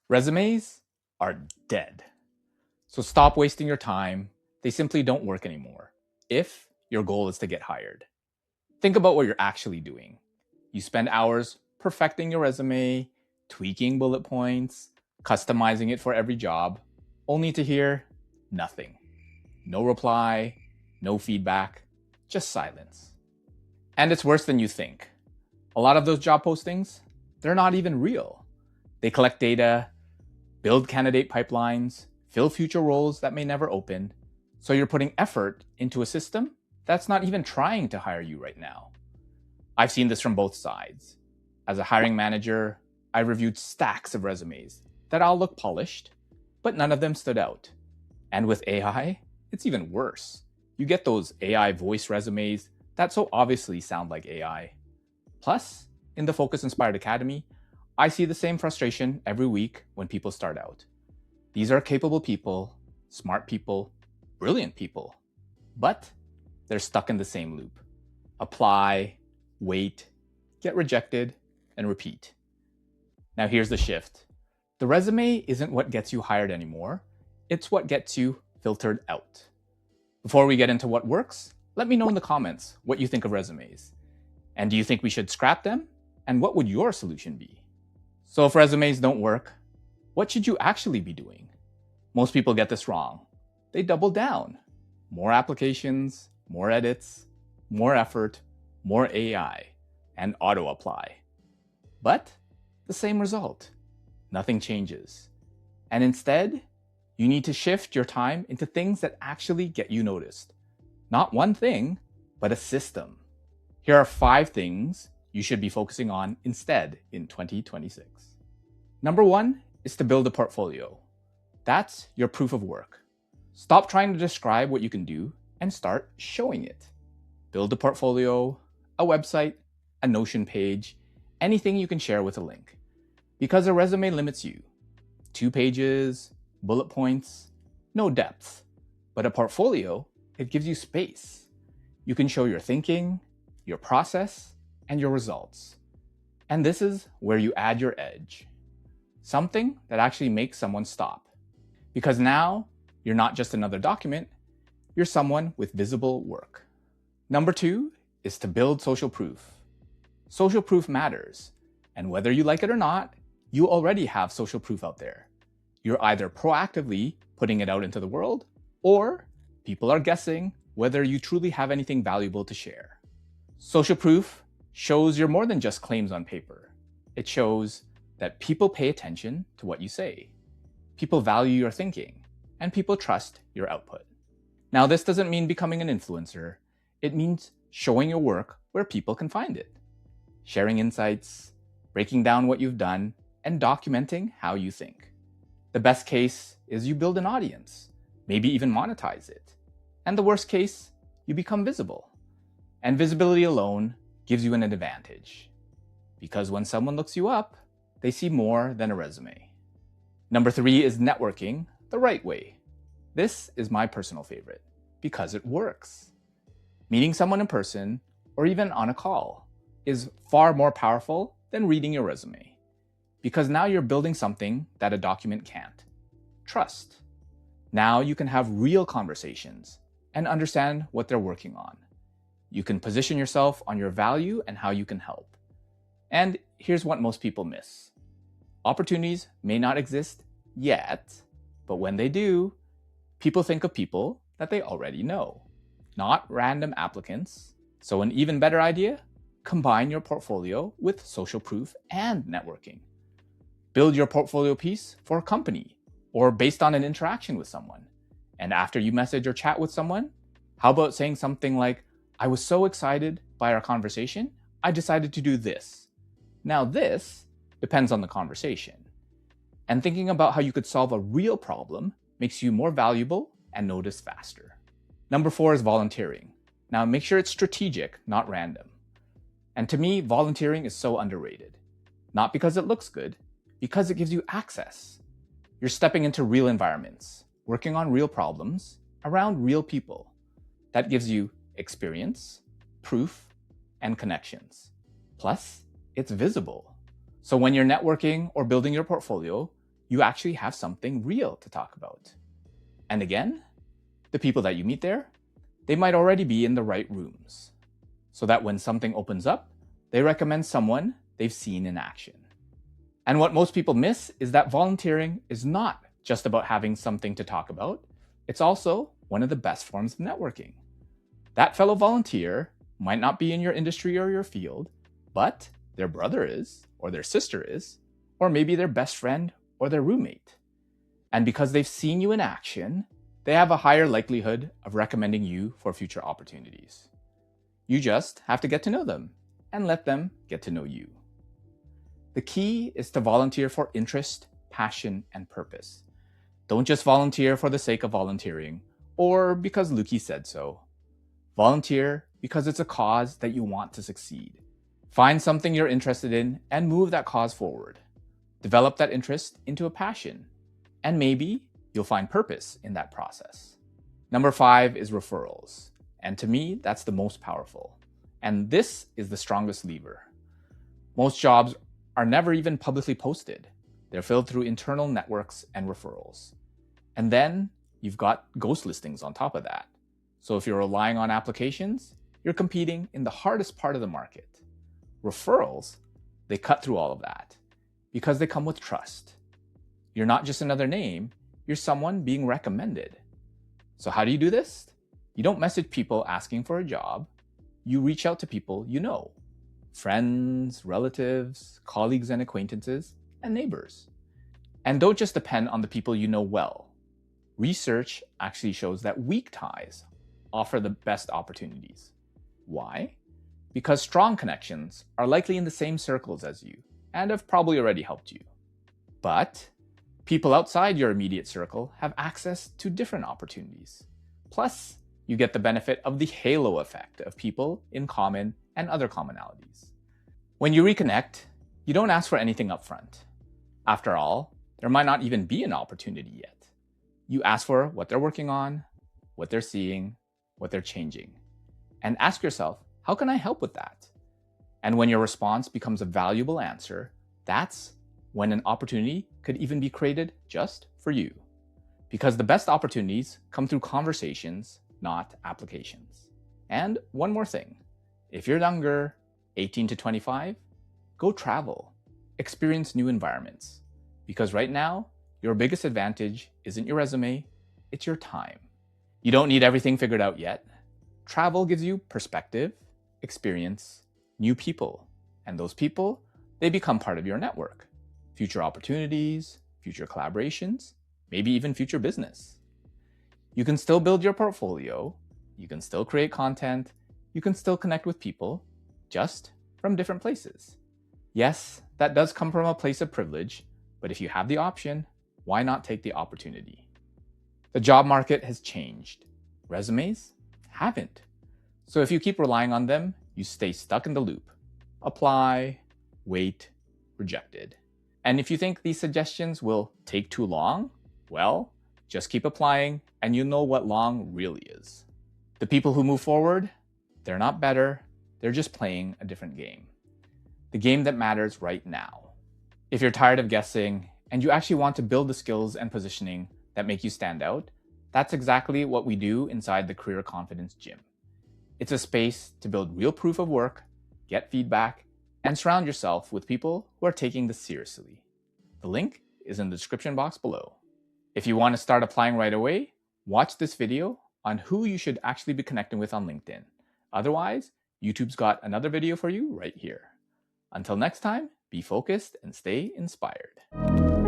Resumes are dead. So stop wasting your time. They simply don't work anymore if your goal is to get hired. Think about what you're actually doing. You spend hours perfecting your resume, tweaking bullet points, customizing it for every job, only to hear nothing. No reply, no feedback, just silence. And it's worse than you think. A lot of those job postings, they're not even real. They collect data, build candidate pipelines, fill future roles that may never open. So you're putting effort into a system that's not even trying to hire you right now. I've seen this from both sides. As a hiring manager, I reviewed stacks of resumes that all look polished, but none of them stood out. And with AI, it's even worse. You get those AI voice resumes that so obviously sound like AI. Plus, in the Focus Inspired Academy, I see the same frustration every week when people start out. These are capable people, smart people, brilliant people, but they're stuck in the same loop. Apply, wait, get rejected, and repeat. Now here's the shift. The resume isn't what gets you hired anymore. It's what gets you filtered out. Before we get into what works, let me know in the comments what you think of resumes. And do you think we should scrap them? And what would your solution be? So if resumes don't work, what should you actually be doing? Most people get this wrong. They double down. More applications, more edits, more effort, more AI, and auto-apply. But the same result. Nothing changes. And instead, you need to shift your time into things that actually get you noticed. Not one thing, but a system. Here are 5 things you should be focusing on instead in 2026. Number 1 is to build a portfolio. That's your proof of work. Stop trying to describe what you can do and start showing it. Build a portfolio, a website, a Notion page, anything you can share with a link. Because a resume limits you. 2 pages, bullet points, no depth. But a portfolio, it gives you space. You can show your thinking, your process, and your results. And this is where you add your edge. Something that actually makes someone stop. Because now, you're not just another document, you're someone with visible work. Number 2 is to build social proof. Social proof matters, and whether you like it or not, you already have social proof out there. You're either proactively putting it out into the world, or people are guessing whether you truly have anything valuable to share. Social proof shows you're more than just claims on paper. It shows that people pay attention to what you say. People value your thinking, and people trust your output. Now, this doesn't mean becoming an influencer. It means showing your work where people can find it. Sharing insights, breaking down what you've done, and documenting how you think. The best case is you build an audience, maybe even monetize it. And the worst case, you become visible. And visibility alone gives you an advantage. Because when someone looks you up, they see more than a resume. Number 3 is networking the right way. This is my personal favorite because it works. Meeting someone in person or even on a call is far more powerful than reading your resume. Because now you're building something that a document can't. Trust. Now you can have real conversations and understand what they're working on. You can position yourself on your value and how you can help. And here's what most people miss. Opportunities may not exist yet, but when they do, people think of people that they already know, not random applicants. So an even better idea? Combine your portfolio with social proof and networking. Build your portfolio piece for a company or based on an interaction with someone. And after you message or chat with someone, how about saying something like, I was so excited by our conversation, I decided to do this. Now this depends on the conversation. And thinking about how you could solve a real problem makes you more valuable and noticed faster. Number 4 is volunteering. Now make sure it's strategic, not random. And to me, volunteering is so underrated. Not because it looks good, because it gives you access. You're stepping into real environments, working on real problems, around real people. That gives you experience, proof, and connections. Plus, it's visible. So when you're networking or building your portfolio, you actually have something real to talk about. And again, the people that you meet there, they might already be in the right rooms, so that when something opens up, they recommend someone they've seen in action. And what most people miss is that volunteering is not just about having something to talk about. It's also one of the best forms of networking. That fellow volunteer might not be in your industry or your field, but their brother is, or their sister is, or maybe their best friend or their roommate. And because they've seen you in action, they have a higher likelihood of recommending you for future opportunities. You just have to get to know them and let them get to know you. The key is to volunteer for interest, passion, and purpose. Don't just volunteer for the sake of volunteering or because Lukey said so. Volunteer because it's a cause that you want to succeed. Find something you're interested in and move that cause forward. Develop that interest into a passion, and maybe you'll find purpose in that process. Number 5 is referrals. And to me, that's the most powerful. And this is the strongest lever. Most jobs are never even publicly posted. They're filled through internal networks and referrals. And then you've got ghost listings on top of that. So if you're relying on applications, you're competing in the hardest part of the market. Referrals, they cut through all of that because they come with trust. You're not just another name, you're someone being recommended. So how do you do this? You don't message people asking for a job. You reach out to people you know. Friends, relatives, colleagues and acquaintances, and neighbors. And don't just depend on the people you know well. Research actually shows that weak ties offer the best opportunities. Why? Because strong connections are likely in the same circles as you and have probably already helped you. But people outside your immediate circle have access to different opportunities. Plus, you get the benefit of the halo effect of people in common and other commonalities. When you reconnect, you don't ask for anything upfront. After all, there might not even be an opportunity yet. You ask for what they're working on, what they're seeing, what they're changing, and ask yourself, how can I help with that? And when your response becomes a valuable answer, that's when an opportunity could even be created just for you. Because the best opportunities come through conversations, not applications. And one more thing, if you're younger, 18 to 25, go travel, experience new environments. Because right now, your biggest advantage isn't your resume, it's your time. You don't need everything figured out yet. Travel gives you perspective, experience, new people. And those people, they become part of your network. Future opportunities, future collaborations, maybe even future business. You can still build your portfolio, you can still create content, you can still connect with people, just from different places. Yes, that does come from a place of privilege, but if you have the option, why not take the opportunity? The job market has changed. Resumes haven't. So if you keep relying on them, you stay stuck in the loop. Apply, wait, rejected. And if you think these suggestions will take too long, well, just keep applying and you know what long really is. The people who move forward, they're not better, they're just playing a different game. The game that matters right now. If you're tired of guessing and you actually want to build the skills and positioning that make you stand out, that's exactly what we do inside the Career Confidence Gym. It's a space to build real proof of work, get feedback, and surround yourself with people who are taking this seriously. The link is in the description box below. If you want to start applying right away, watch this video on who you should actually be connecting with on LinkedIn. Otherwise, YouTube's got another video for you right here. Until next time, be focused and stay inspired.